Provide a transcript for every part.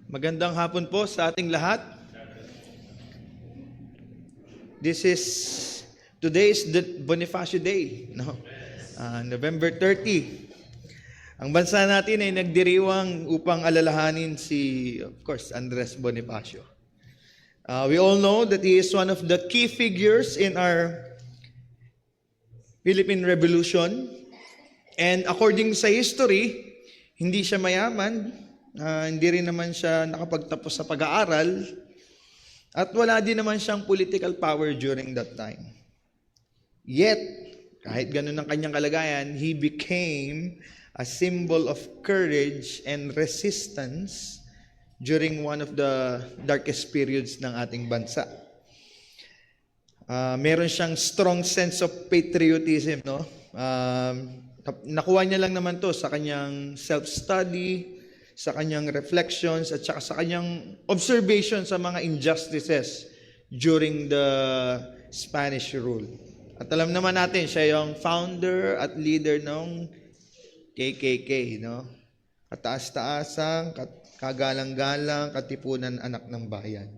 Magandang hapon po sa ating lahat. Today is the Bonifacio Day, no? November 30. Ang bansa natin ay nagdiriwang upang alalahanin of course, Andres Bonifacio. We all know that he is one of the key figures in our Philippine Revolution. And according sa history, hindi siya mayaman, hindi rin naman siya nakapagtapos sa pag-aaral, at wala din naman siyang political power during that time. Yet, kahit ganun ang kanyang kalagayan, he became a symbol of courage and resistance during one of the darkest periods ng ating bansa. Meron siyang strong sense of patriotism, no? Nakuha niya lang naman to sa kanyang self-study, sa kanyang reflections, at saka sa kanyang observation sa mga injustices during the Spanish rule. At alam naman natin, siya yung founder at leader ng KKK, no? Kataas-taasang, kagalang-galang, katipunan anak ng bayan.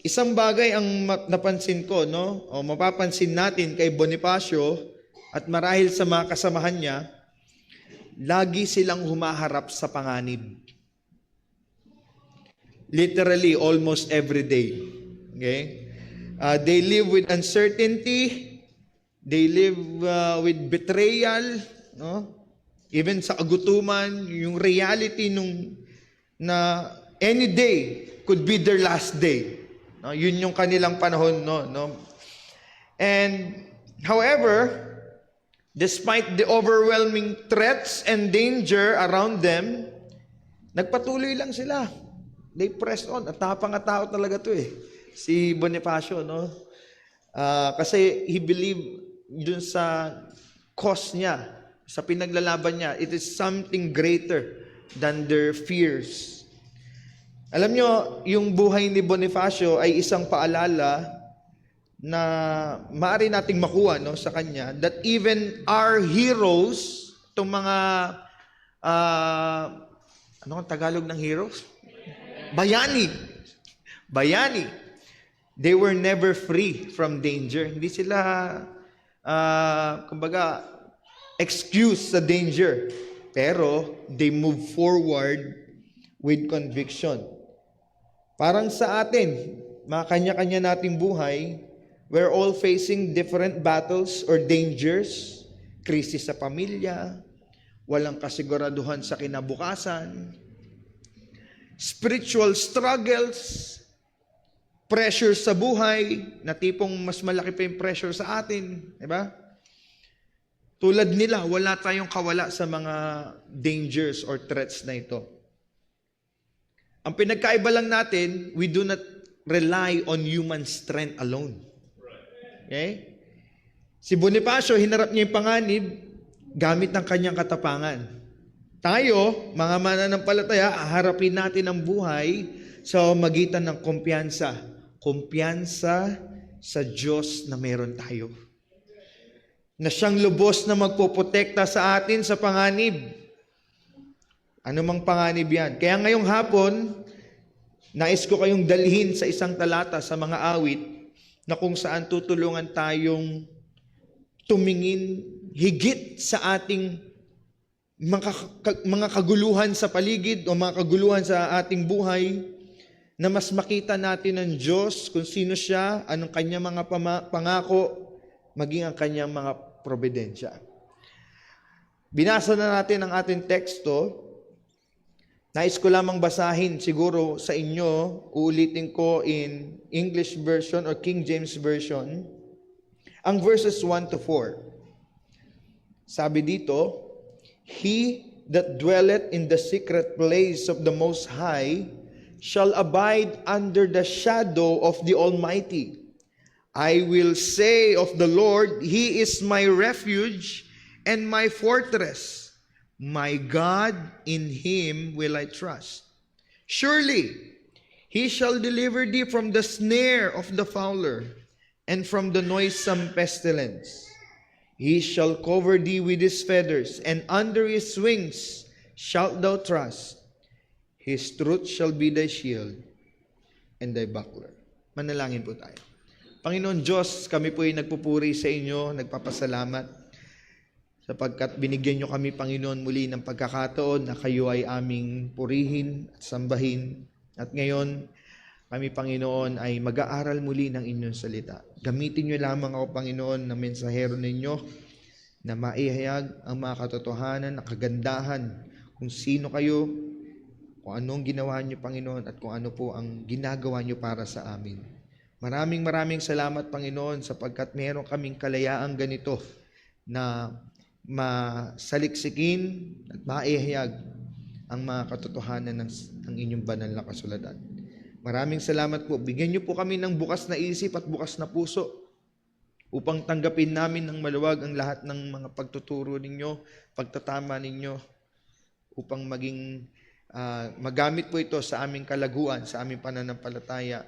Isang bagay ang napansin ko, no? O mapapansin natin kay Bonifacio at marahil sa mga kasamahan niya, lagi silang humaharap sa panganib. Literally, almost every day. Okay? They live with uncertainty. They live with betrayal. No? Even sa kagutuman, yung reality na any day could be their last day. No? Yun yung kanilang panahon. No? And, however, despite the overwhelming threats and danger around them, nagpatuloy lang sila. They pressed on. At tapang tao talaga to si Bonifacio, no? Kasi he believed dun sa cause niya, sa pinaglalaban niya, it is something greater than their fears. Alam nyo, yung buhay ni Bonifacio ay isang paalala na maaari nating makuha, no, sa kanya, that even our heroes, itong mga ano ang Tagalog ng heroes? Bayani, they were never free from danger. Hindi sila kumbaga excuse sa danger, pero they move forward with conviction. Parang sa atin, mga kanya-kanya nating buhay, we're all facing different battles or dangers, krisis sa pamilya, walang kasiguraduhan sa kinabukasan, spiritual struggles, pressure sa buhay, na tipong mas malaki pa yung pressure sa atin, di ba? Tulad nila, wala tayong kawala sa mga dangers or threats na ito. Ang pinagkaiba lang natin, we do not rely on human strength alone. Okay? Si Bonifacio, hinarap niya yung panganib gamit ng kanyang katapangan. Tayo, mga mananampalataya, harapin natin ang buhay sa magitan ng kumpiyansa. Kumpiyansa sa Diyos na meron tayo. Na siyang lubos na magpoprotekta sa atin sa panganib. Ano mang panganib yan. Kaya ngayong hapon, nais ko kayong dalhin sa isang talata sa mga awit na kung saan tutulungan tayong tumingin higit sa ating mga kaguluhan sa paligid o mga kaguluhan sa ating buhay, na mas makita natin ng Diyos kung sino siya, anong kanyang mga pangako, maging ang kanyang mga probidensya. Binasa na natin ang ating teksto. Nais ko lamang basahin siguro sa inyo, uulitin ko in English version or King James version, ang verses 1 to 4. Sabi dito, He that dwelleth in the secret place of the Most High shall abide under the shadow of the Almighty. I will say of the Lord, He is my refuge and my fortress. My God, in Him will I trust. Surely, He shall deliver thee from the snare of the fowler, and from the noisome pestilence. He shall cover thee with His feathers, and under His wings shalt thou trust. His truth shall be thy shield and thy buckler. Manalangin po tayo. Panginoon Diyos, kami po ay nagpupuri sa inyo, nagpapasalamat sapagkat binigyan nyo kami, Panginoon, muli ng pagkakataon na kayo ay aming purihin at sambahin. At ngayon, kami, Panginoon, ay mag-aaral muli ng inyong salita. Gamitin nyo lamang ako, Panginoon, na mensahero ninyo na maihayag ang mga katotohanan, na kagandahan, kung sino kayo, kung anong ginawa nyo, Panginoon, at kung ano po ang ginagawa nyo para sa amin. Maraming salamat, Panginoon, sapagkat meron kaming kalayaang ganito na masaliksikin at maihayag ang mga katotohanan ng inyong banal na kasulatan. Maraming salamat po. Bigyan niyo po kami ng bukas na isip at bukas na puso upang tanggapin namin ng maluwag ang lahat ng mga pagtuturo ninyo, pagtatama ninyo, upang maging magamit po ito sa aming kalaguan, sa aming pananampalataya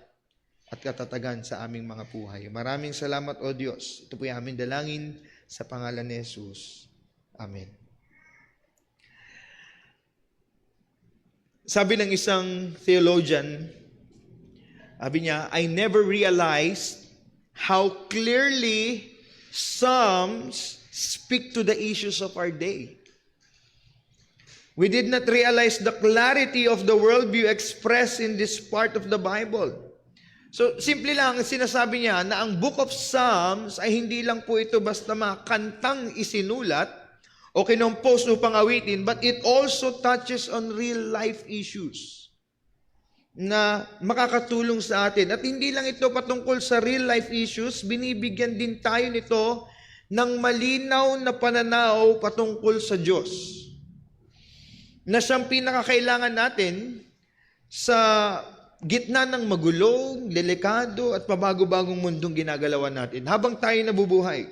at katatagan sa aming mga buhay. Maraming salamat, O Diyos. Ito po yung aming dalangin sa pangalan ni Jesus. Amen. Sabi ng isang theologian, sabi niya, I never realized how clearly Psalms speak to the issues of our day. We did not realize the clarity of the worldview expressed in this part of the Bible. So, simple lang, sinasabi niya na ang Book of Psalms ay hindi lang po ito basta mga kantang isinulat o kinompose upang awitin, but it also touches on real life issues na makakatulong sa atin. At hindi lang ito patungkol sa real life issues, binibigyan din tayo nito ng malinaw na pananaw patungkol sa Diyos, na siyang pinakakailangan natin sa gitna ng magulong, delikado at pabago-bagong mundong ginagalawan natin habang tayo nabubuhay.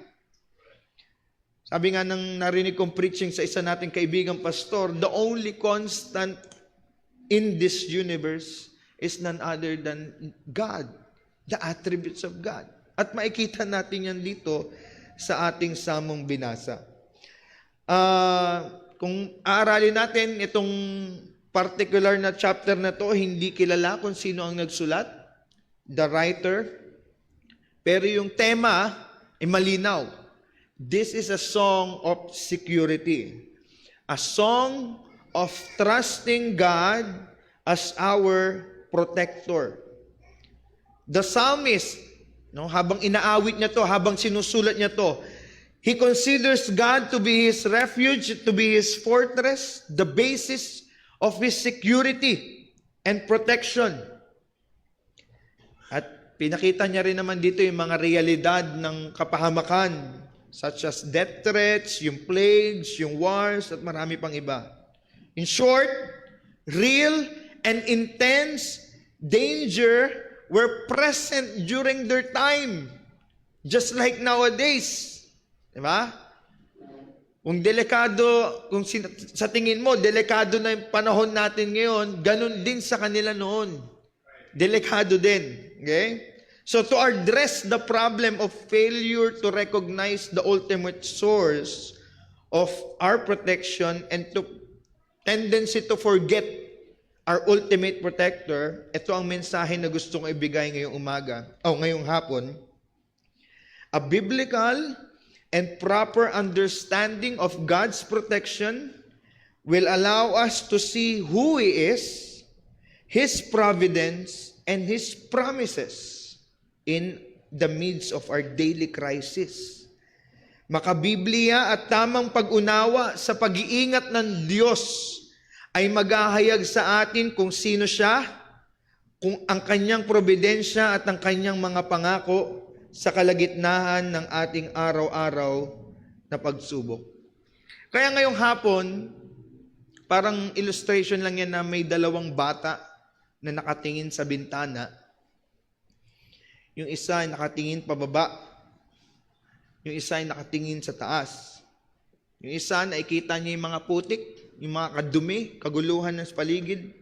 Sabi nga ng narinig kong preaching sa isa nating kaibigang pastor, the only constant in this universe is none other than God, the attributes of God. At makikita natin yan dito sa ating samong binasa. Kung aaralin natin itong particular na chapter na to, hindi kilala kung sino ang nagsulat, the writer, pero yung tema ay malinaw. This is a song of security, a song of trusting God as our protector. The psalmist, habang inaawit niya to, habang sinusulat niya to, he considers God to be his refuge, to be his fortress, the basis of his security and protection. At pinakita niya rin naman dito yung mga realidad ng kapahamakan, such as death threats, yung plagues, yung wars, at marami pang iba. In short, real and intense danger were present during their time, just like nowadays. Diba? Kung delikado, sa tingin mo, delikado na yung panahon natin ngayon, ganun din sa kanila noon. Delikado din. Okay? So to address the problem of failure to recognize the ultimate source of our protection and to tendency to forget our ultimate protector, ito ang mensahe na gusto kong ibigay ngayong hapon. A biblical and proper understanding of God's protection will allow us to see who He is, His providence, and His promises in the midst of our daily crisis. Makabiblia at tamang pag-unawa sa pag-iingat ng Diyos ay maghahayag sa atin kung sino siya, kung ang kanyang probidensya at ang kanyang mga pangako sa kalagitnaan ng ating araw-araw na pagsubok. Kaya ngayong hapon, parang illustration lang yan na may dalawang bata na nakatingin sa bintana. Yung isa ay nakatingin pababa, yung isa ay nakatingin sa taas. Yung isa nakikita niya yung mga putik, yung mga kadumi, kaguluhan ng paligid.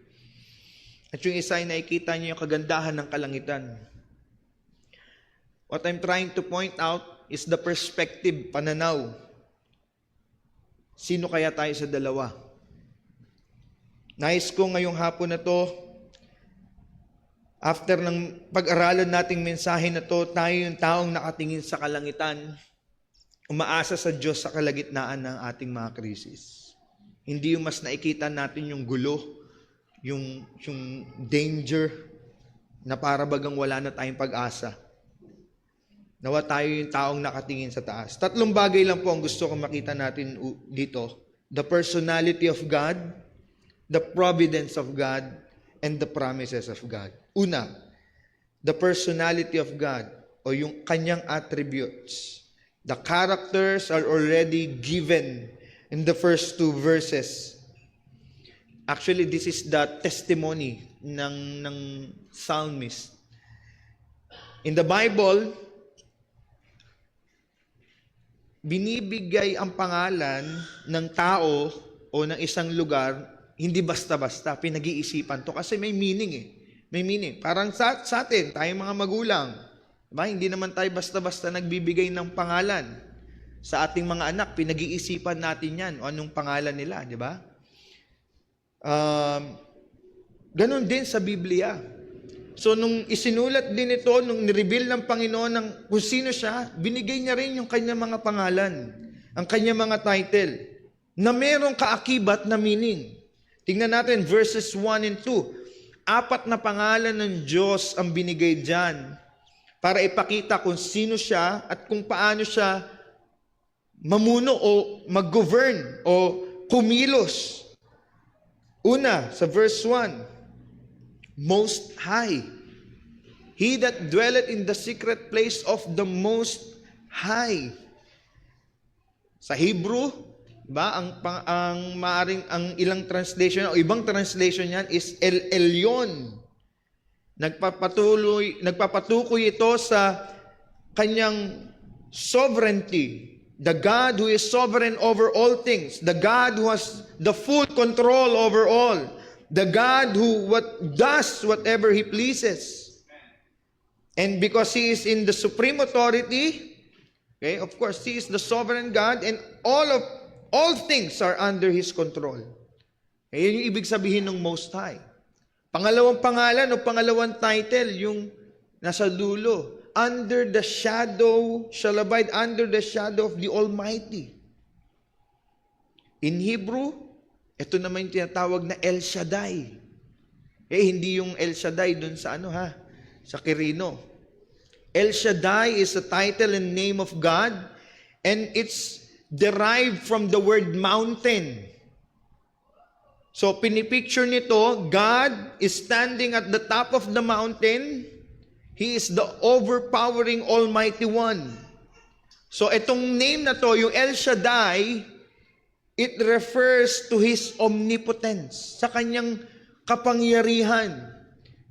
At yung isa ay nakikita niya yung kagandahan ng kalangitan. What I'm trying to point out is the perspective, pananaw. Sino kaya tayo sa dalawa? Nais ko ngayong hapon na to, after ng pag-aralan nating mensahe na to, tayo yung taong nakatingin sa kalangitan, umaasa sa Diyos sa kalagitnaan ng ating mga krisis. Hindi yung mas nakikita natin yung gulo, yung danger, na para bagang wala na tayong pag-asa. Nawa tayo yung taong nakatingin sa taas. 3 bagay lang po ang gusto kong makita natin dito. The personality of God, the providence of God, and the promises of God. Una, the personality of God, o yung kanyang attributes. The characters are already given in the first 2 verses. Actually, this is the testimony ng psalmist. In the Bible, binibigay ang pangalan ng tao o ng isang lugar, hindi basta-basta, pinag-iisipan to kasi may meaning eh. May meaning. Parang sa atin, tayong mga magulang, diba? Hindi naman tayo basta-basta nagbibigay ng pangalan. Sa ating mga anak, pinag-iisipan natin yan o anong pangalan nila, di ba? Ganon din sa Biblia. So, nung isinulat din ito, nung nireveal ng Panginoon ng kung sino siya, binigay niya rin yung kanyang mga pangalan, ang kanyang mga title, na merong kaakibat na meaning. Tingnan natin, verses 1 and 2. 4 na pangalan ng Diyos ang binigay dyan para ipakita kung sino siya at kung paano siya mamuno o mag-govern o kumilos. Una, sa verse 1, Most High. He that dwelleth in the secret place of the Most High. Sa Hebrew, ba ang ilang translation o ibang translation niyan is El Elyon. Nagpapatukoy ito sa kanyang sovereignty. The God who is sovereign over all things. The God who has the full control over all. The God who does whatever He pleases. And because He is in the supreme authority, okay, of course, He is the sovereign God and all things are under His control. Okay, yun yung ibig sabihin ng Most High. Pangalawang pangalan o pangalawang title, yung nasa dulo. Under the shadow, shall abide under the shadow of the Almighty. In Hebrew, ito naman yung tinatawag na El Shaddai. Hindi yung El Shaddai dun sa sa Quirino. El Shaddai is a title and name of God, and it's derived from the word mountain. So, pinipicture nito, God is standing at the top of the mountain. He is the overpowering Almighty One. So, itong name na to, yung El Shaddai, it refers to His omnipotence, sa kanyang kapangyarihan,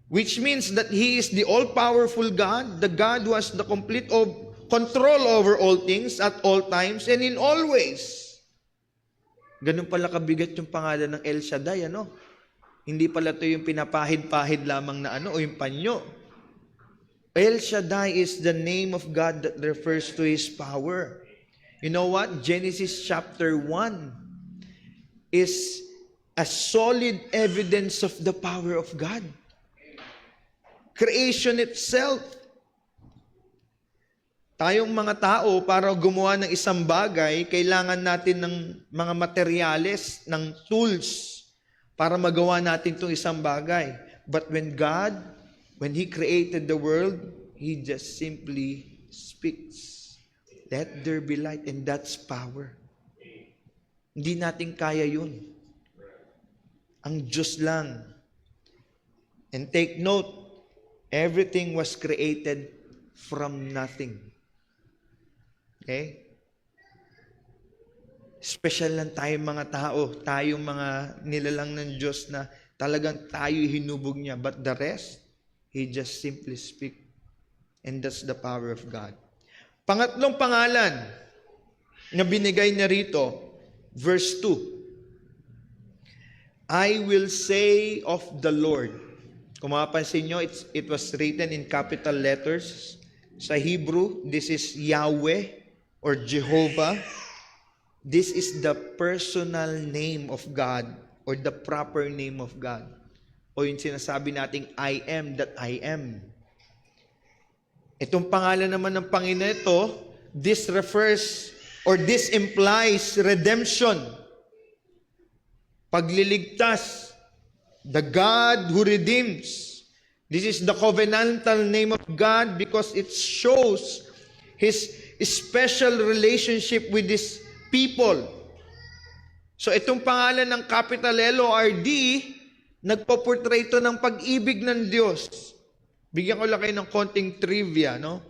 which means that He is the all-powerful God, the God who has the complete control over all things at all times and in all ways. Ganun pala kabigat yung pangalan ng El Shaddai, Hindi pala ito yung pinapahid-pahid lamang na o yung panyo. El Shaddai is the name of God that refers to His power. You know what? Genesis chapter 1 is a solid evidence of the power of God. Creation itself. Tayong mga tao, para gumawa ng isang bagay, kailangan natin ng mga materyales, ng tools, para magawa natin itong isang bagay. But when He created the world, He just simply speaks. Let there be light, and that's power. Hindi natin kaya yun. Ang Diyos lang. And take note, everything was created from nothing. Okay? Special lang tayong mga tao, tayong mga nilalang ng Diyos na talagang tayo hinubog niya. But the rest, He just simply speak. And that's the power of God. Pangatlong pangalan na binigay niya rito, verse 2. I will say of the Lord. Kung mapapansin nyo, it was written in capital letters. Sa Hebrew, this is Yahweh or Jehovah. This is the personal name of God or the proper name of God. O yung sinasabi nating, I am that I am. Itong pangalan naman ng Panginoon ito, this refers or this implies redemption. Pagliligtas. The God who redeems. This is the covenantal name of God because it shows His special relationship with His people. So itong pangalan ng capital L-O-R-D, nagpo-portray ito ng pag-ibig ng Diyos. Bigyan ko lang kayo ng konting trivia, no?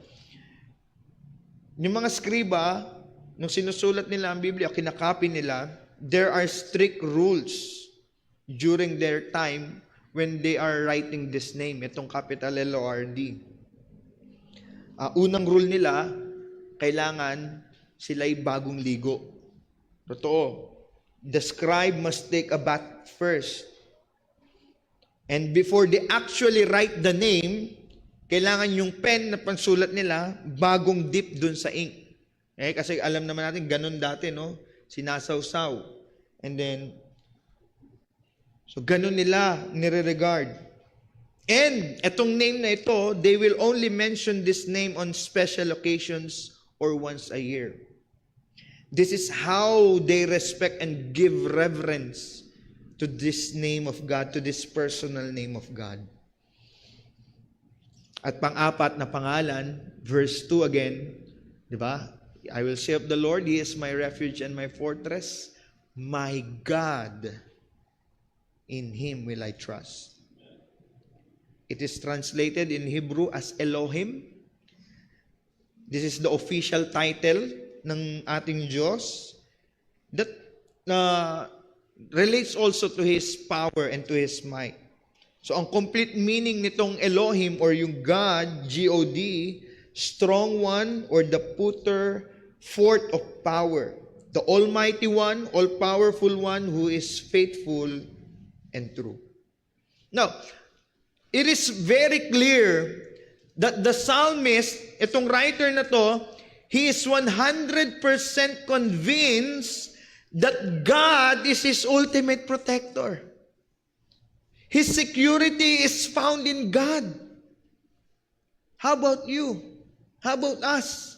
Yung mga skriba, nung sinusulat nila ang Biblia, kinakopy nila, there are strict rules during their time when they are writing this name, itong capital L-O-R-D. Unang rule nila, kailangan sila'y bagong ligo. Totoo. The scribe must take a bath first. And before they actually write the name, kailangan yung pen na pansulat nila, bagong dip dun sa ink. Kasi alam naman natin, ganun dati, no? Sinasawsaw. And then, so ganun nila nire-regard. And etong name na ito, they will only mention this name on special occasions or once a year. This is how they respect and give reverence to this name of God, to this personal name of God. At pang-apat na pangalan, verse 2 again, di ba? I will say of the Lord, He is my refuge and my fortress, my God. In Him will I trust. It is translated in Hebrew as Elohim. This is the official title ng ating Diyos that relates also to His power and to His might. So ang complete meaning nitong Elohim or yung God, G-O-D, strong one or the putter forth of power. The Almighty One, all-powerful one who is faithful and true. Now, it is very clear that the psalmist, itong writer na to, he is 100% convinced that God is his ultimate protector. His security is found in God. How about you? How about us?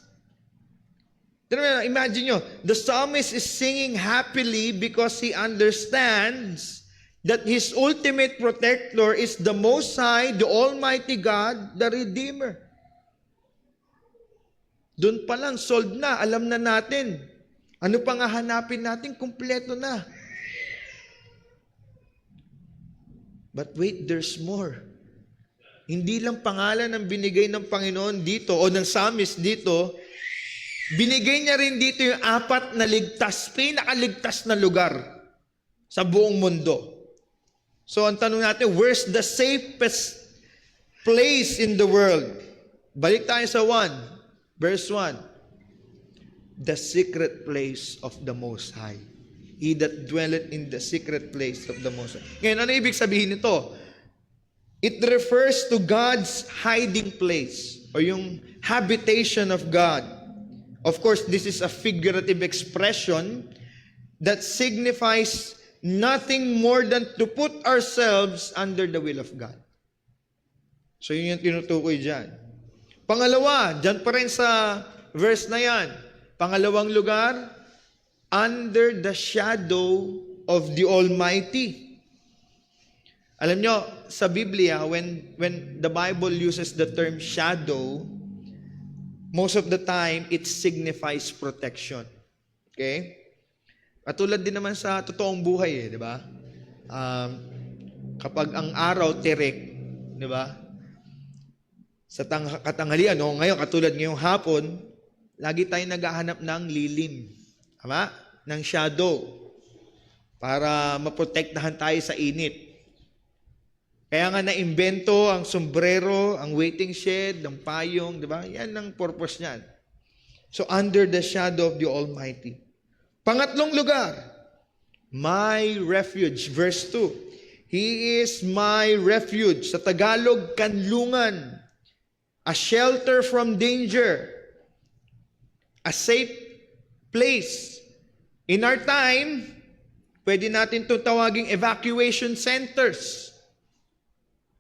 Imagine nyo, the psalmist is singing happily because he understands that his ultimate protector is the Most High, the Almighty God, the Redeemer. Doon pa lang, solved na. Alam na natin. Ano pang hahanapin natin? Kumpleto na. But wait, there's more. Hindi lang pangalan ang binigay ng Panginoon dito o ng psalmist dito, binigay niya rin dito yung apat na ligtas, pinakaligtas na lugar sa buong mundo. So ang tanong natin, where's the safest place in the world? Balik tayo sa 1, verse 1. The secret place of the Most High. He that dwelleth in the secret place of the Most High. Ngayon, ano ibig sabihin nito? It refers to God's hiding place or yung habitation of God. Of course, this is a figurative expression that signifies nothing more than to put ourselves under the will of God. So yun yung tinutukoy dyan. Pangalawa, dyan pa rin sa verse na yan. Pangalawang lugar, under the shadow of the Almighty. Alam nyo, sa Biblia, when the Bible uses the term shadow, most of the time, it signifies protection. Okay? Katulad din naman sa totoong buhay, di ba? Kapag ang araw, tirik, di ba? Sa katanghalian, ngayon, katulad ngayong hapon, lagi tayong naghahanap ng lilim. Tama? Ng shadow. Para maprotektahan tayo sa init. Kaya nga na-imbento ang sombrero, ang waiting shed, ang payong, di ba? Yan ang purpose niyan. So, under the shadow of the Almighty. Pangatlong lugar, my refuge. Verse 2. He is my refuge. Sa Tagalog, kanlungan. A shelter from danger. A safe place. In our time, Pwede natin itong tawaging evacuation centers.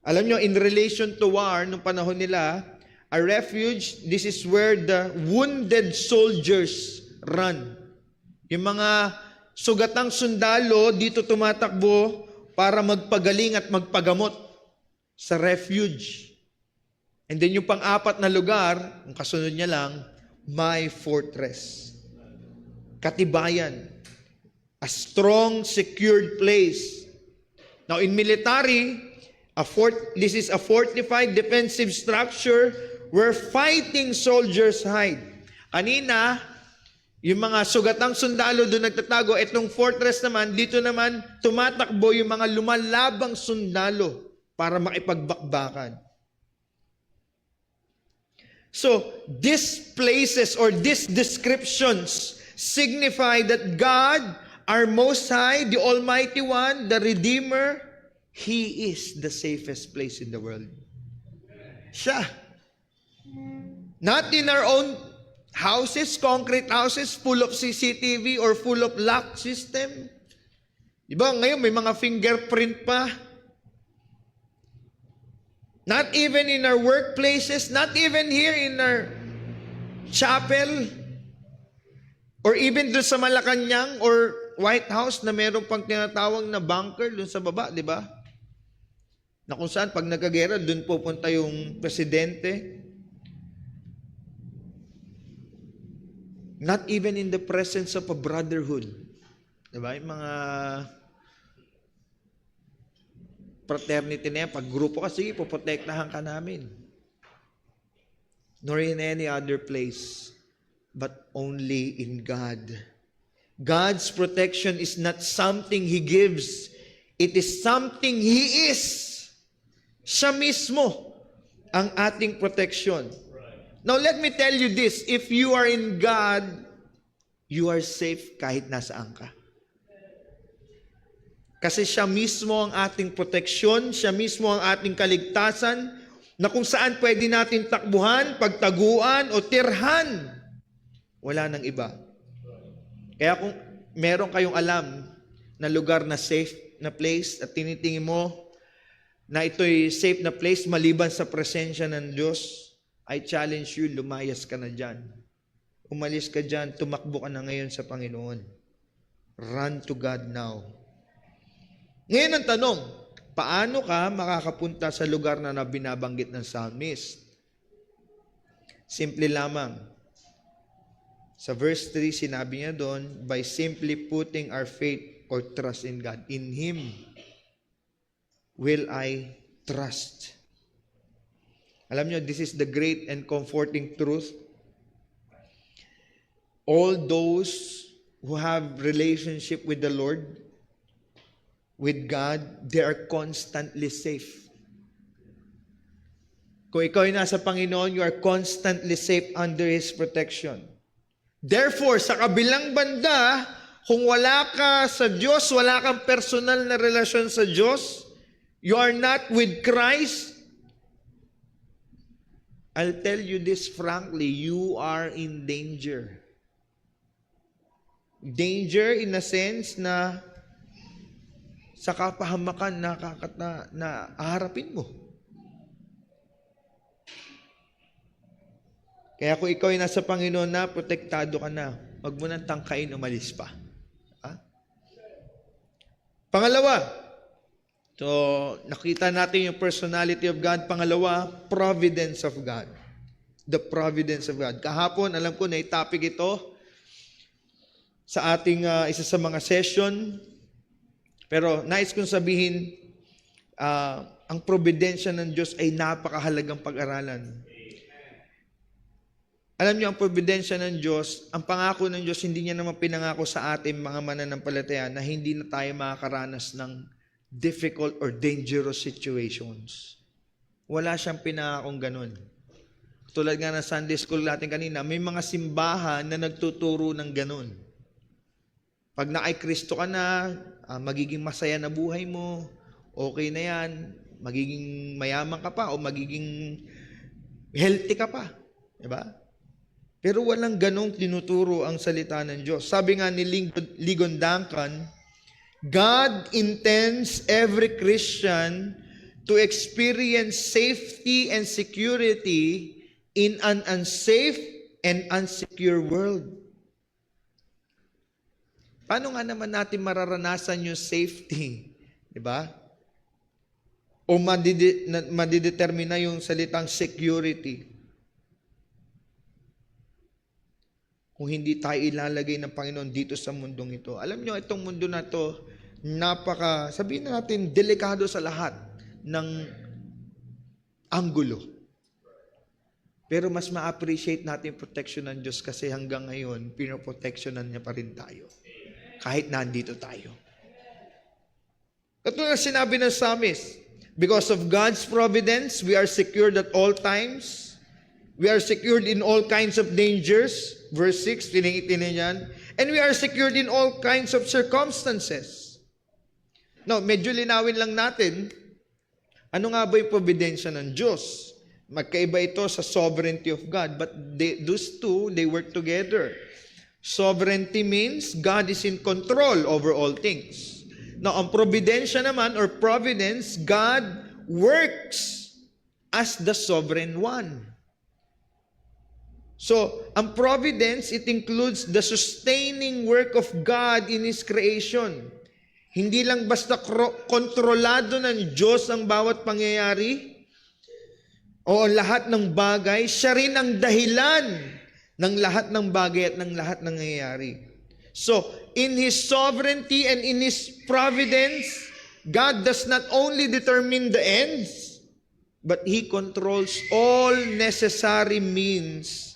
Alam nyo, in relation to war, nung panahon nila, a refuge, this is where the wounded soldiers run. Yung mga sugatang sundalo, dito tumatakbo para magpagaling at magpagamot sa refuge. And then yung pang-apat na lugar, ang kasunod niya lang, my fortress. Katibayan. A strong, secured place. Now, in military, this is a fortified defensive structure where fighting soldiers hide. Kanina, yung mga sugatang sundalo doon nagtatago. Itong fortress naman, dito naman tumatakbo yung mga lumalabang sundalo para makipagbakbakan. So, these places or these descriptions signify that God, our Most High, the Almighty One, the Redeemer, He is the safest place in the world. Siya. Not in our own houses, concrete houses, full of CCTV or full of lock system. Diba, ngayon may mga fingerprint pa. Not even in our workplaces, not even here in our chapel, or even doon sa Malacanang or White House na meron pang tinatawag na bunker doon sa baba, di ba? Na kung saan pag nagkagera, doon pupunta yung presidente. Not even in the presence of a brotherhood. Di ba? Yung mga fraternity na yan, pag grupo ka, sige, poprotektahan ka namin. Nor in any other place, but only in God. God's protection is not something He gives. It is something He is. Siya mismo ang ating protection. Now, let me tell you this. If you are in God, you are safe kahit nasaan ka. Kasi siya mismo ang ating proteksyon, siya mismo ang ating kaligtasan, na kung saan pwede natin takbuhan, pagtaguan o tirhan. Wala nang iba. Kaya kung meron kayong alam na lugar na safe na place at tinitingin mo na ito'y safe na place maliban sa presensya ng Diyos, I challenge you, lumayas ka na dyan. Umalis ka dyan, tumakbo ka na ngayon sa Panginoon. Run to God now. Ngayon ang tanong, paano ka makakapunta sa lugar na binabanggit ng psalmist? Simple lamang. Sa verse 3, sinabi niya doon, by simply putting our faith or trust in God. In Him will I trust. Alam niyo, this is the great and comforting truth. All those who have relationship with the Lord, with God, they are constantly safe. Kung ikaw ay nasa Panginoon, you are constantly safe under His protection. Therefore, sa kabilang banda, kung wala ka sa Diyos, wala kang personal na relasyon sa Diyos, you are not with Christ, I'll tell you this frankly, you are in danger. Danger in a sense na sa kapahamakan na aharapin mo. Kaya kung ikaw ay nasa Panginoon na, protektado ka na. Huwag mo nang tangkain, umalis pa. Ha? Pangalawa, so nakita natin yung personality of God. Pangalawa, providence of God. The providence of God. Kahapon, alam ko na topic ito sa ating isa sa mga session. Pero nais kong sabihin, ang providensya ng Diyos ay napakahalagang pag-aralan. Alam niyo, ang providensya ng Diyos, ang pangako ng Diyos, hindi niya naman pinangako sa ating mga mananampalataya na hindi na tayo makakaranas ng difficult or dangerous situations. Wala siyang pinangakong ganun. Tulad nga ng Sunday school natin kanina, may mga simbahan na nagtuturo ng ganun. Pag na kay Kristo ka na, magiging masaya na buhay mo, okay na yan, magiging mayaman ka pa o magiging healthy ka pa. Diba? Pero walang ganong tinuturo ang salita ng Diyos. Sabi nga ni Ligon Duncan, God intends every Christian to experience safety and security in an unsafe and unsecure world. Paano nga naman natin mararanasan yung safety? Diba? O madidetermina yung salitang security kung hindi tayo ilalagay ng Panginoon dito sa mundong ito. Alam nyo, itong mundo na to, sabihin natin, delikado sa lahat ng anggulo. Pero mas ma-appreciate natin yung protection ng Diyos kasi hanggang ngayon, pinoprotectionan niya pa rin tayo. Kahit nandito tayo. Katulad na sinabi ng psalmist, because of God's providence, we are secured at all times. We are secured in all kinds of dangers. Verse 6, tinitin niyan. And we are secured in all kinds of circumstances. Now, medyo linawin lang natin, ano nga ba yung providensya ng Diyos? Magkaiba ito sa sovereignty of God, but those two, they work together. Sovereignty means God is in control over all things. Now, ang providensya naman or providence, God works as the sovereign one. So, ang providence, it includes the sustaining work of God in His creation. Hindi lang basta kontrolado ng Diyos ang bawat pangyayari o lahat ng bagay, siya rin ang dahilan ng lahat ng bagay at ng lahat ng nangyayari. So, in His sovereignty and in His providence, God does not only determine the ends, but He controls all necessary means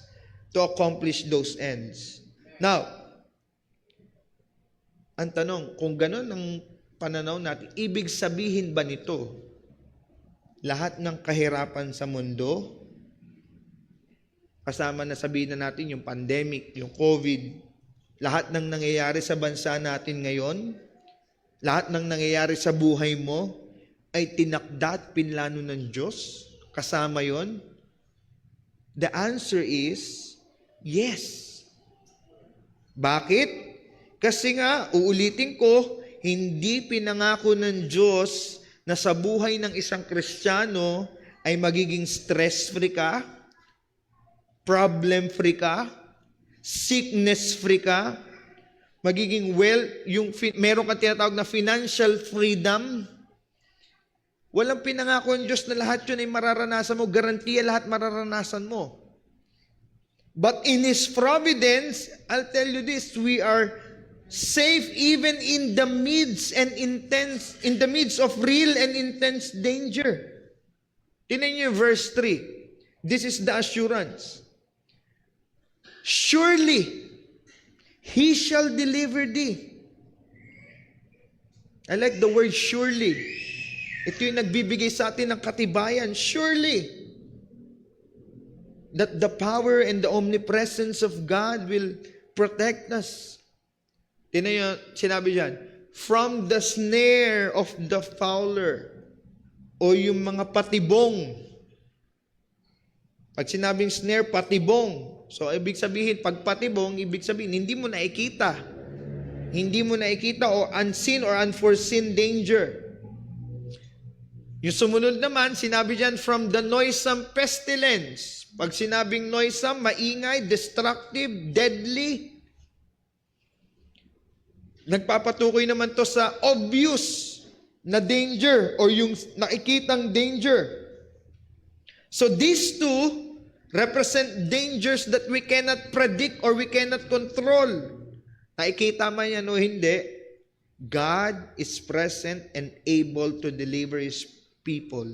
to accomplish those ends. Now, ang tanong, kung ganun ang pananaw natin, ibig sabihin ba nito, lahat ng kahirapan sa mundo, kasama na sabihin na natin yung pandemic, yung COVID, lahat ng nangyayari sa bansa natin ngayon, lahat ng nangyayari sa buhay mo, ay tinakda at pinlano ng Diyos? Kasama yon? The answer is, yes. Bakit? Kasi nga, uulitin ko, hindi pinangako ng Diyos na sa buhay ng isang Kristiyano ay magiging stress-free ka, problem-free ka, sickness-free ka, magiging meron kang tinatawag na financial freedom. Walang pinangako ng Diyos na lahat yun ay mararanasan mo, garantiya lahat mararanasan mo. But in His providence, I'll tell you this, we are safe even in the midst of real and intense danger. Tingnan niyo verse 3. This is the assurance. Surely, He shall deliver thee. I like the word surely. Ito yung nagbibigay sa atin ng katibayan. Surely, that the power and the omnipresence of God will protect us. Tingnan niyo, sinabi diyan, from the snare of the fowler, o yung mga patibong. Pag sinabing snare, patibong. So, ibig sabihin, pag patibong, ibig sabihin, hindi mo nakikita. Hindi mo nakikita o unseen or unforeseen danger. Yung sumunod naman, sinabi diyan, from the noisome pestilence. Pag sinabing noisome, maingay, destructive, deadly. Nagpapatukoy naman to sa obvious na danger or yung nakikitang danger. So these two represent dangers that we cannot predict or we cannot control. Nakikita man yan o hindi, God is present and able to deliver His people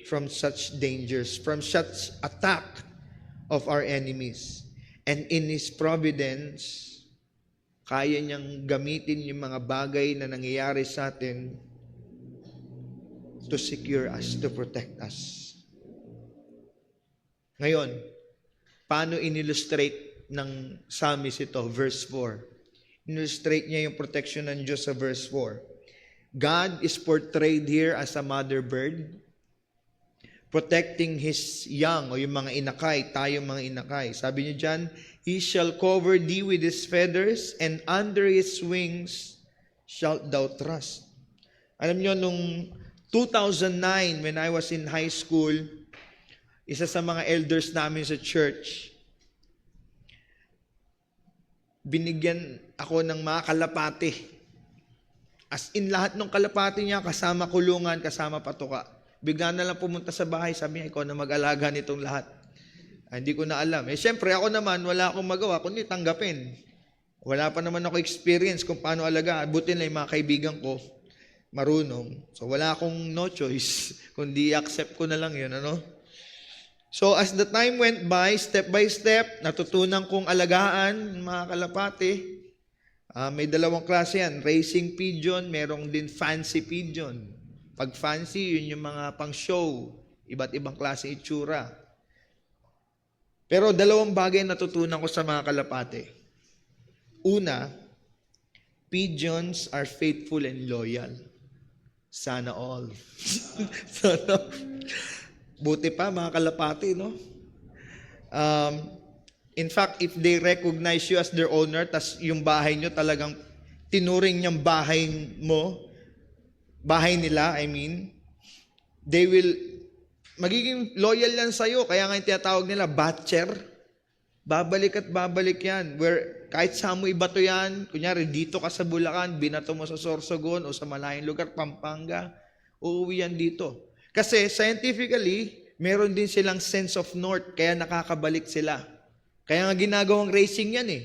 from such dangers, from such attack of our enemies. And in His providence, kaya niyang gamitin yung mga bagay na nangyayari sa atin to secure us, to protect us. Ngayon, paano in-illustrate ng psalmist ito? Verse 4. In-illustrate niya yung protection ng Diyos sa verse 4. God is portrayed here as a mother bird, protecting His young, o yung mga inakay, tayong mga inakay. Sabi niya dyan, He shall cover thee with His feathers, and under His wings shalt thou trust. Alam nyo, nung 2009, when I was in high school, isa sa mga elders namin sa church, binigyan ako ng mga kalapati. As in, lahat ng kalapati niya, kasama kulungan, kasama patuka. Bigla na lang pumunta sa bahay, sabi niya, ikaw na mag-alaga nitong lahat. Hindi ko na alam. Siyempre, ako naman, wala akong magawa, kundi tanggapin. Wala pa naman ako experience kung paano alaga. Buti na yung mga kaibigan ko, marunong. So, wala akong no choice, kundi accept ko na lang yun, ano? So, as the time went by step, natutunan kong alagaan mga kalapati. May dalawang klase yan, racing pigeon, merong din fancy pigeon. Pag fancy, yun yung mga pang-show, iba't ibang klase itsura. Pero dalawang bagay natutunan ko sa mga kalapati. Una, pigeons are faithful and loyal. Sana all. Sana. Buti pa mga kalapati, no? In fact, if they recognize you as their owner, tas yung bahay nyo talagang tinuring niyang bahay mo, bahay nila, they will, magiging loyal yan sa'yo. Kaya nga yung tinatawag nila, batcher. Babalik at babalik yan. Where, kahit saan mo ibato yan, kunyari dito ka sa Bulacan, binato mo sa Sorsogon o sa malayong lugar, Pampanga, uuwi yan dito. Kasi scientifically, meron din silang sense of north, kaya nakakabalik sila. Kaya nga ginagawang racing yan eh.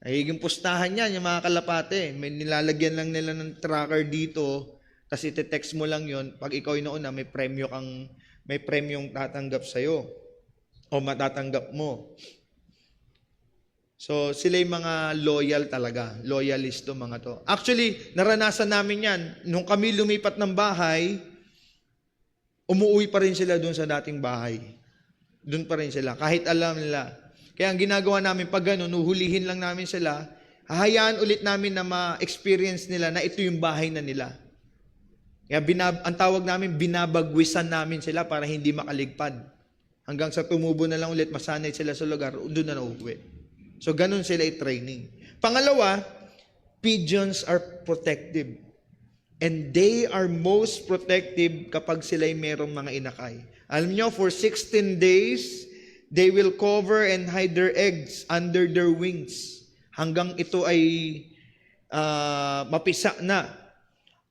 Nagiging pustahan yan, yung mga kalapate. May nilalagyan lang nila ng tracker dito, kasi ite-text mo lang yon. Pag ikaw yung nauna, may premyong tatanggap sa'yo. O matatanggap mo. So, sila yung mga loyal talaga. Loyalist to mga to. Actually, naranasan namin yan. Nung kami lumipat ng bahay, umuwi pa rin sila doon sa dating bahay. Doon pa rin sila. Kahit alam nila. Kaya ang ginagawa namin pag gano'n, huhulihin lang namin sila, hahayaan ulit namin na ma-experience nila na ito yung bahay na nila. Kaya ang tawag namin, binabagwisan namin sila para hindi makaligpad. Hanggang sa tumubo na lang ulit, masanay sila sa lugar, doon na nauwi. So gano'n sila i-training. Pangalawa, pigeons are protective. And they are most protective kapag sila'y merong mga inakay. Alam nyo, for 16 days, they will cover and hide their eggs under their wings. Hanggang ito ay mapisa na.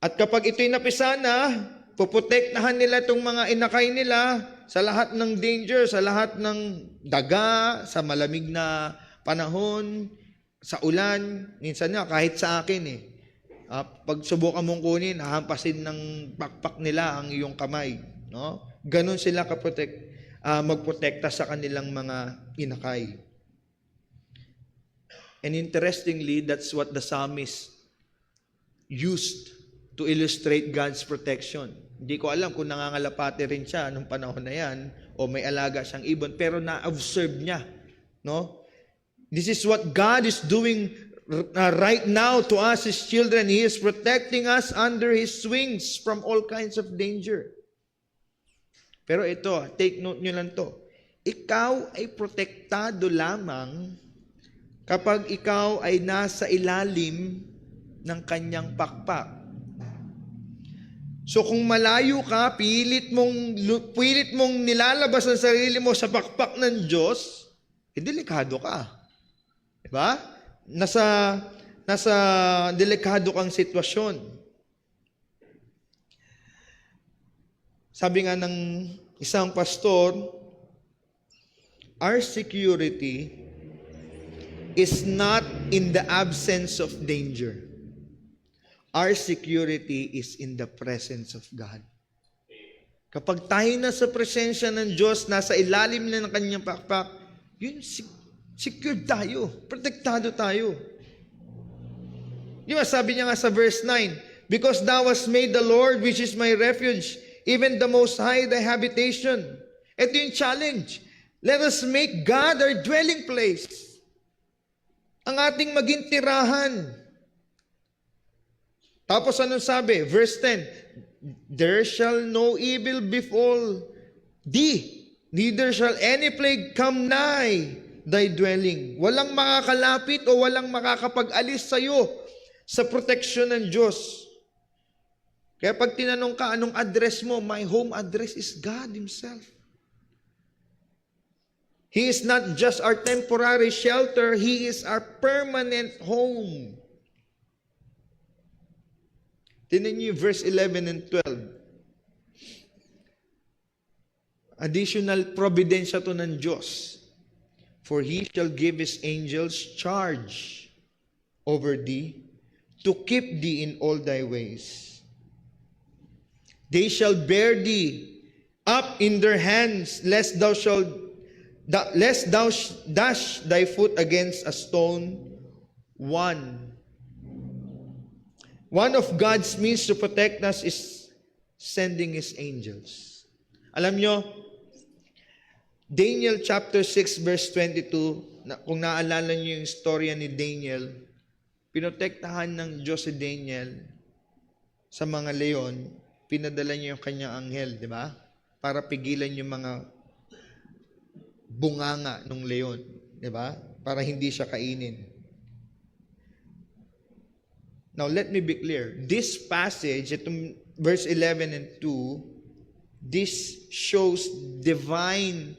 At kapag ito'y napisa na, puprotektahan nila itong mga inakay nila sa lahat ng danger, sa lahat ng daga, sa malamig na panahon, sa ulan. Minsan nga, kahit sa akin pag subukan mong kunin, hahampasin ng pakpak nila ang iyong kamay. No? Ganon sila magprotekta sa kanilang mga inakay. And interestingly, that's what the psalmist used to illustrate God's protection. Hindi ko alam kung nangangalapati rin siya nung panahon na yan o may alaga siyang ibon, pero na-observe niya. No? This is what God is doing right now to us, His children. He is protecting us under His wings from all kinds of danger. Pero ito, take note nyo lang to. Ikaw ay protektado lamang kapag ikaw ay nasa ilalim ng kanyang pakpak. So kung malayo ka, pilit mong nilalabas ang sarili mo sa pakpak ng Diyos, delikado ka. Diba? Nasa delikado kang sitwasyon. Sabi nga ng isang pastor, our security is not in the absence of danger. Our security is in the presence of God. Kapag tayo nasa presensya ng Diyos, nasa ilalim na ng kanyang pakpak, yun, secured tayo, protektado tayo. Di ba, sabi niya nga sa verse 9, because thou hast made the Lord, which is my refuge, even the Most High, thy habitation. Ito yung challenge. Let us make God our dwelling place. Ang ating maging tirahan. Tapos anong sabi? Verse 10, there shall no evil befall thee, neither shall any plague come nigh thy dwelling. Walang makakalapit o walang makakapag-alis sa iyo sa proteksyon ng Diyos. Kaya pag tinanong ka, anong address mo? My home address is God Himself. He is not just our temporary shelter, He is our permanent home. Tingnan niyo verse 11 and 12. Additional providensya to ng Diyos. For He shall give His angels charge over thee, to keep thee in all thy ways. They shall bear thee up in their hands, lest thou dash thy foot against a stone. One of God's means to protect us is sending His angels. Alam nyo, Daniel chapter 6 verse 22, kung naalala nyo yung storya ni Daniel, pinotektahan ng Diyos si Daniel sa mga leon, pinadala niya yung kanyang anghel, di ba? Para pigilan yung mga bunganga ng leon, di ba? Para hindi siya kainin. Now, let me be clear. This passage, itong verse 11 and 2, this shows divine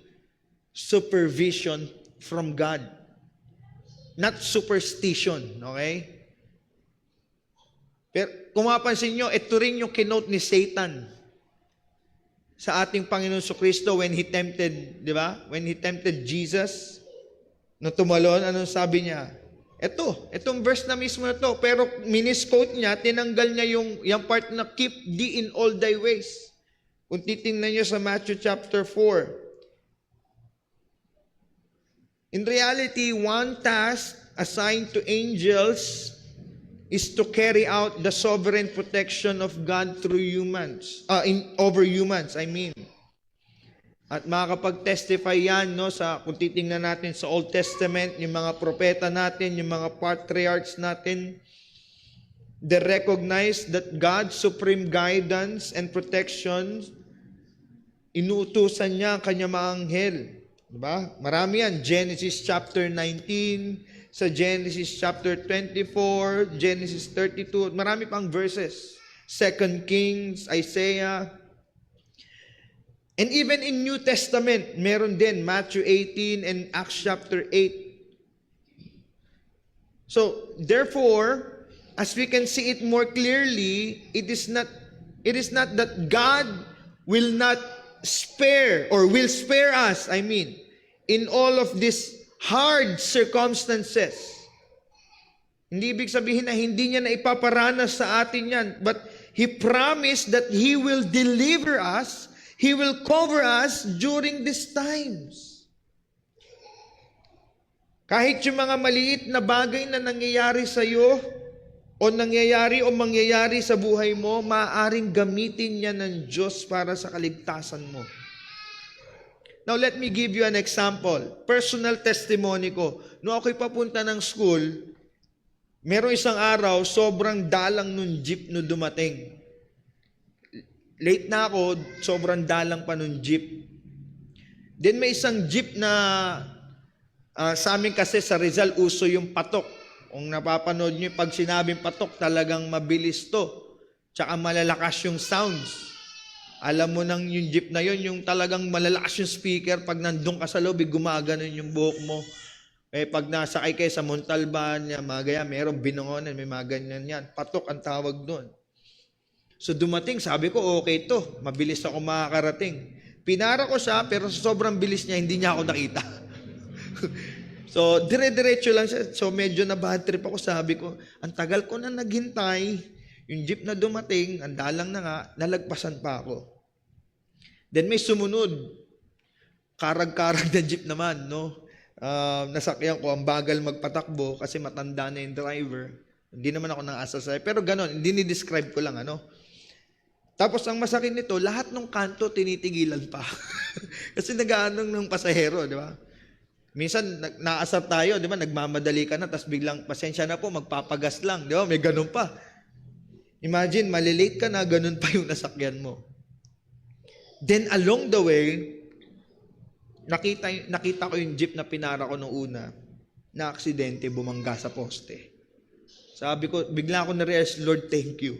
supervision from God. Not superstition, okay? Pero kung mapansin nyo, ito rin yung kinote ni Satan sa ating Panginoon Kristo when he tempted, di ba? When he tempted Jesus, nung tumalon, anong sabi niya? Itong verse na mismo na to. Pero minisquote niya, tinanggal niya yung part na keep thee in all thy ways. Kung titingnan niyo sa Matthew chapter 4. In reality, one task assigned to angels is to carry out the sovereign protection of God through humans, over humans, I mean. At makakapag-testify yan, no, kung titingnan natin sa Old Testament, yung mga propeta natin, yung mga patriarchs natin, they recognize that God's supreme guidance and protection, inuutusan niya ang kanyang mga anghel. Diba? Marami yan. Genesis chapter 19, sa Genesis chapter 24, Genesis 32, marami pang verses. 2 Kings, Isaiah. And even in New Testament, meron din Matthew 18 and Acts chapter 8. So, therefore, as we can see it more clearly, it is not that God will not spare or will spare us, in all of these hard circumstances. Hindi ibig sabihin na hindi niya na ipaparanas sa atin yan. But He promised that He will deliver us, He will cover us during these times. Kahit yung mga maliit na bagay na nangyayari sa iyo, o mangyayari sa buhay mo, maaaring gamitin niya ng Diyos para sa kaligtasan mo. Now, let me give you an example. Personal testimony ko. Noong ako'y papunta ng school, merong isang araw, sobrang dalang nung jeep no dumating. Late na ako, sobrang dalang pa nung jeep. Then may isang jeep na, sa amin kasi sa Rizal, uso yung patok. Kung napapanood nyo, pag sinabing patok, talagang mabilis to. Tsaka malalakas yung sounds. Alam mo nang yung jeep na yun, yung talagang malalakas yung speaker, pag nandun ka sa loob, gumaganon yung buhok mo. Pag nasakay kayo sa Montalban, merong binungonan, may mga ganyan yan. Patok ang tawag doon. So dumating, sabi ko, okay to, mabilis ako makakarating. Pinara ko siya, pero sa sobrang bilis niya, hindi niya ako nakita. So, dire-diretso lang siya. So, medyo na bad trip ako, sabi ko, ang tagal ko na naghintay, yung jeep na dumating, ang dalang na nga, nalagpasan pa ako. Then may sumunod, karag-karag na jeep naman, no? Nasakyan ko, ang bagal magpatakbo kasi matanda na yung driver. Hindi naman ako nang-asasay. Pero ganon, hindi ni-describe ko lang, ano? Tapos ang masakit nito, lahat ng kanto tinitigilan pa. Kasi nag-aanong ng pasahero, di ba? Minsan, naasar tayo, di ba? Nagmamadali ka na, tapos biglang, pasensya na po, magpapagas lang, di ba? May ganun pa. Imagine, malilate ka na, ganun pa yung nasakyan mo. Then, along the way, nakita ko yung jeep na pinara ko nung una, na aksidente, bumangga sa poste. Sabi ko, bigla ako na-realize, Lord, thank you.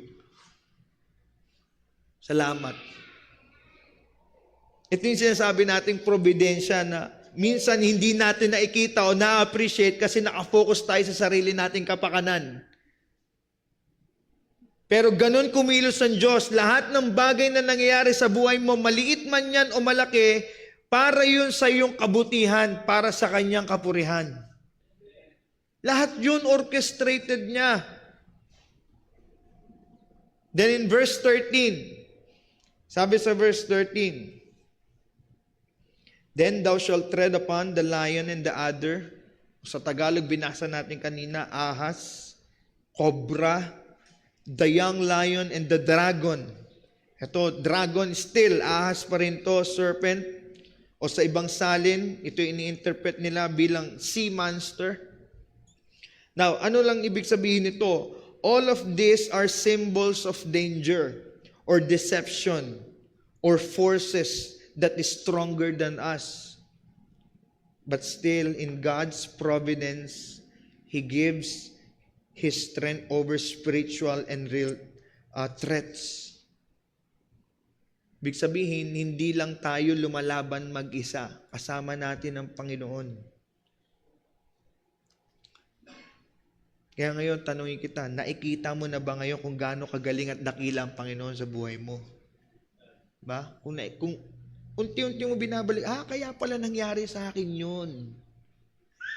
Salamat. Ito yung sinasabi nating probidensya na minsan hindi natin nakikita o na-appreciate kasi nakafocus tayo sa sarili nating kapakanan. Pero ganun kumilos ang Diyos. Lahat ng bagay na nangyayari sa buhay mo, maliit man yan o malaki, para yun sa iyong kabutihan, para sa kanyang kapurihan. Lahat yun orchestrated niya. Then in verse 13, sabi sa verse 13, then thou shalt tread upon the lion and the adder. Sa Tagalog, binasa natin kanina, ahas, cobra, the young lion, and the dragon. Ito, dragon still, ahas pa rin to, serpent. O sa ibang salin, ito ini-interpret nila bilang sea monster. Now, ano lang ibig sabihin nito? All of these are symbols of danger or deception or forces that is stronger than us. But still, in God's providence, He gives His strength over spiritual and real threats. Ibig sabihin, hindi lang tayo lumalaban mag-isa. Kasama natin ang Panginoon. Kaya ngayon, tanungin kita, nakikita mo na ba ngayon kung gaano kagaling at dakila ang Panginoon sa buhay mo? Ba? Kung unti-unti mo binabalik, kaya pala nangyari sa akin yun.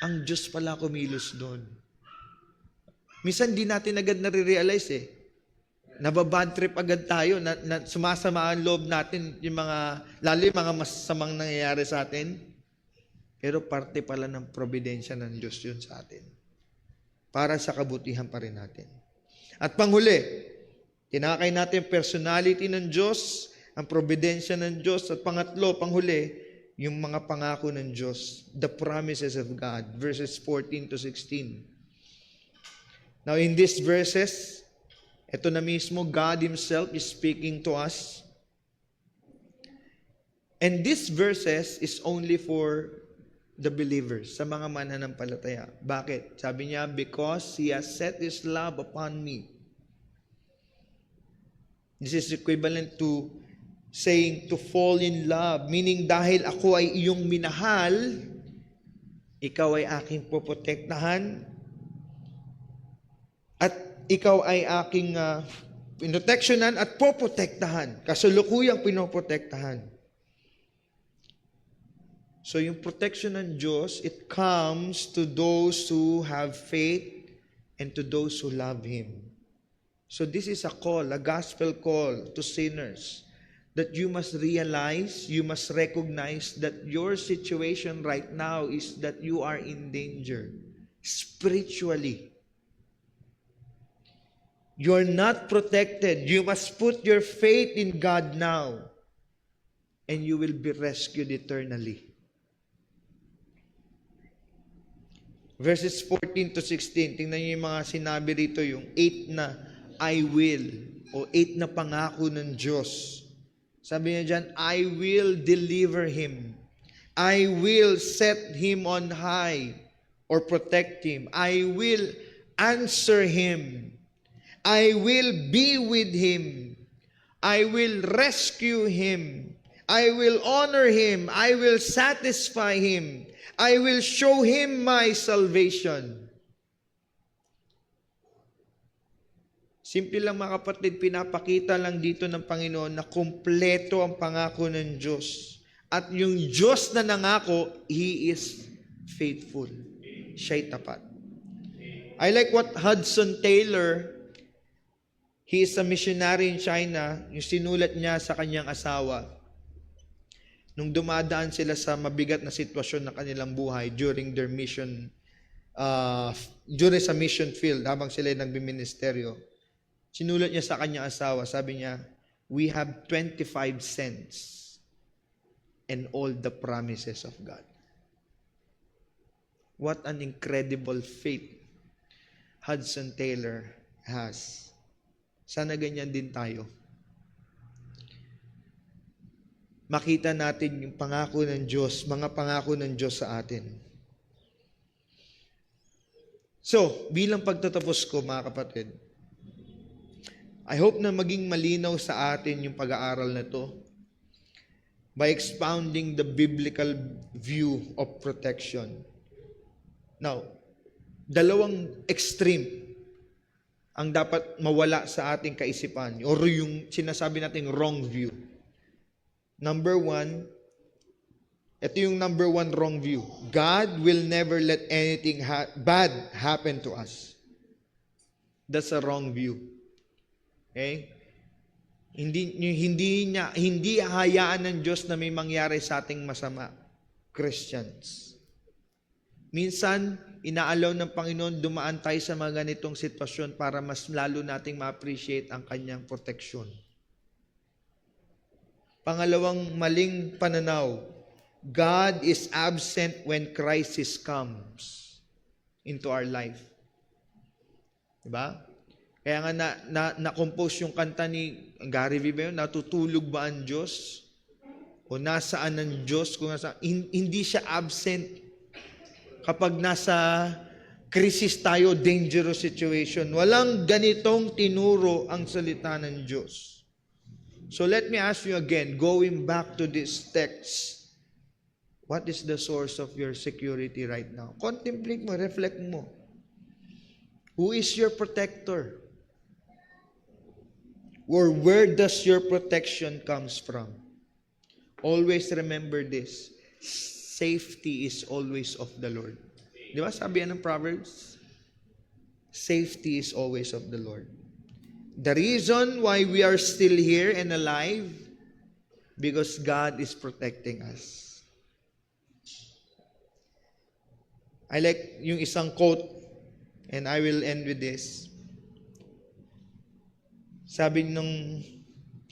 Ang Diyos pala kumilos doon. Minsan di natin agad nare-realize Nababad trip agad tayo, na sumasama ang loob natin, lalo yung mga masamang nangyayari sa atin. Pero parte pala ng providensya ng Diyos yun sa atin. Para sa kabutihan pa rin natin. At panghuli, tinakay natin personality ng Diyos, ang providensya ng Diyos. At pangatlo, panghuli, yung mga pangako ng Diyos, the promises of God, verses 14 to 16. Now in these verses, ito na mismo, God Himself is speaking to us. And these verses is only for the believers, sa mga mananampalataya. Bakit? Sabi niya, because He has set His love upon me. This is equivalent to saying to fall in love, meaning dahil ako ay iyong minahal, ikaw ay aking poprotektahan, at ikaw ay aking pinoteksyonan at poprotektahan. Kasalukuyang pinoprotektahan. So yung protection ng Diyos, it comes to those who have faith and to those who love Him. So this is a call, a gospel call to sinners, that you must realize, you must recognize that your situation right now is that you are in danger spiritually. You're not protected. You must put your faith in God now, and you will be rescued eternally. Verses 14 to 16, tingnan niyo yung mga sinabi rito, yung 8 na I will, o 8 na pangako ng Diyos. Sabi niya dyan, I will deliver him. I will set him on high, or protect him. I will answer him. I will be with him. I will rescue him. I will honor him. I will satisfy him. I will show him my salvation. Simple lang mga kapatid, pinapakita lang dito ng Panginoon na kumpleto ang pangako ng Diyos. At yung Diyos na nangako, He is faithful. Siya'y tapat. I like what Hudson Taylor, he is a missionary in China, yung sinulat niya sa kanyang asawa. Nung dumadaan sila sa mabigat na sitwasyon ng kanilang buhay during their mission, during sa mission field, habang sila nagbiministeryo, sinulat niya sa kanyang asawa, sabi niya, we have 25 cents and all the promises of God. What an incredible faith Hudson Taylor has. Sana ganyan din tayo. Makita natin yung pangako ng Diyos, mga pangako ng Diyos sa atin. So, bilang pagtatapos ko mga kapatid, I hope na maging malinaw sa atin yung pag-aaral na to by expounding the biblical view of protection. Now, dalawang extreme ang dapat mawala sa ating kaisipan or yung sinasabi nating wrong view. Number one, ito yung number one wrong view. God will never let anything bad happen to us. That's a wrong view. Okay? Hindi hahayaan ng Diyos na may mangyari sa ating masama. Christians. Minsan, inaalaw ng Panginoon dumaan tayo sa mga ganitong sitwasyon para mas lalo nating ma-appreciate ang kanyang proteksyon. Pangalawang maling pananaw, God is absent when crisis comes into our life. Diba? Kaya nga na-compose yung kanta ni Gary V. ba yun? Natutulog ba ang Diyos? O nasaan ang Diyos? Kung nasaan, hindi siya absent kapag nasa krisis tayo, dangerous situation. Walang ganitong tinuro ang salita ng Diyos. So let me ask you again, going back to this text, what is the source of your security right now? Contemplate mo, reflect mo. Who is your protector? Or where does your protection comes from? Always remember this. Safety is always of the Lord. Di ba sabi yan ng Proverbs? Safety is always of the Lord. The reason why we are still here and alive, because God is protecting us. I like yung isang quote, and I will end with this. Sabi nung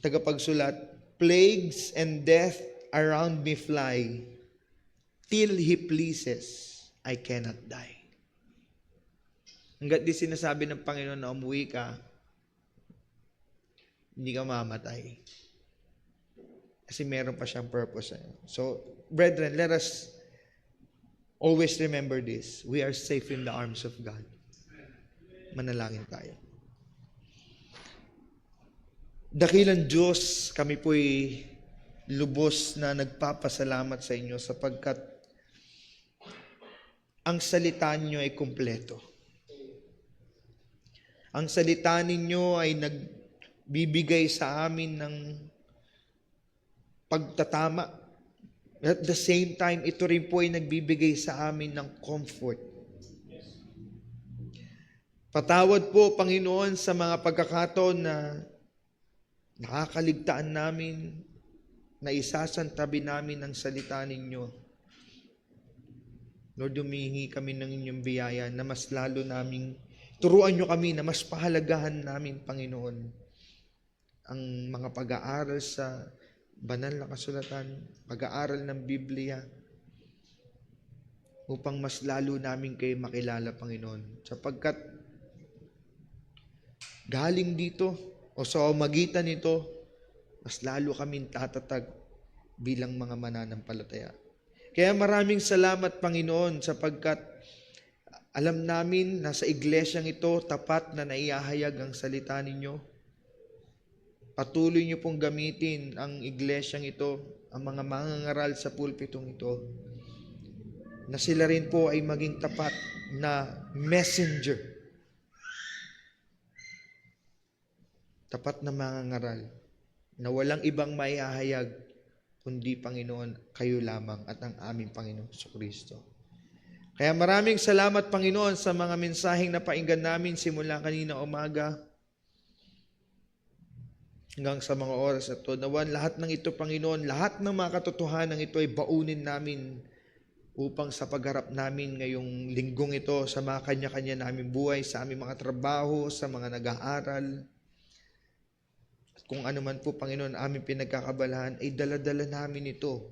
tagapagsulat, plagues and death around me fly, till He pleases, I cannot die. Hanggat di sinasabi ng Panginoon na umuwi ka, hindi ka mamatay. Kasi meron pa siyang purpose sa'yo. So, brethren, let us always remember this. We are safe in the arms of God. Manalangin tayo. Dakilang Diyos, kami po'y lubos na nagpapasalamat sa inyo sapagkat ang salita ninyo ay kumpleto. Ang salita ninyo ay nagbibigay sa amin ng pagtatama. At the same time, ito rin po ay nagbibigay sa amin ng comfort. Patawad po, Panginoon, sa mga pagkakataon na nakakaligtaan namin, na isasantabi namin ang salita ninyo. Lord, humihingi kami ng inyong biyaya na mas lalo naming, turuan nyo kami na mas pahalagahan namin, Panginoon, ang mga pag-aaral sa banal na kasulatan, pag-aaral ng Biblia, upang mas lalo namin kayo makilala, Panginoon. Sapagkat galing dito, o sa magitan nito, mas lalo kaming tatatag bilang mga mananampalataya. Kaya maraming salamat, Panginoon, sapagkat alam namin na sa iglesyang ito, tapat na naihahayag ang salita ninyo. Patuloy niyo pong gamitin ang iglesyang ito, ang mga mangangaral sa pulpitong ito, na sila rin po ay maging tapat na messenger. Tapat na mangangaral na walang ibang maihahayag kundi, Panginoon, kayo lamang at ang aming Panginoon Jesucristo. Kaya maraming salamat, Panginoon, sa mga mensaheng napainggan namin simula kanina umaga hanggang sa mga oras at to. Nawan lahat ng ito, Panginoon, lahat ng mga katotohanan ito ay baunin namin upang sa pagharap namin ngayong linggong ito sa mga kanya-kanya naming buhay, sa aming mga trabaho, sa mga nag-aaral, kung ano man po, Panginoon, aming pinagkakabalahan, ay dala-dala namin ito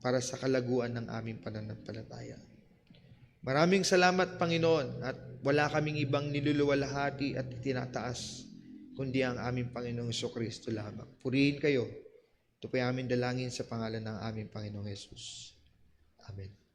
para sa kalaguan ng aming pananampalataya. Maraming salamat, Panginoon, at wala kaming ibang niluluwalhati at tinataas, kundi ang aming Panginoong Jesucristo lamang. Purihin kayo. Ito po ay aming dalangin sa pangalan ng aming Panginoong Jesus. Amen.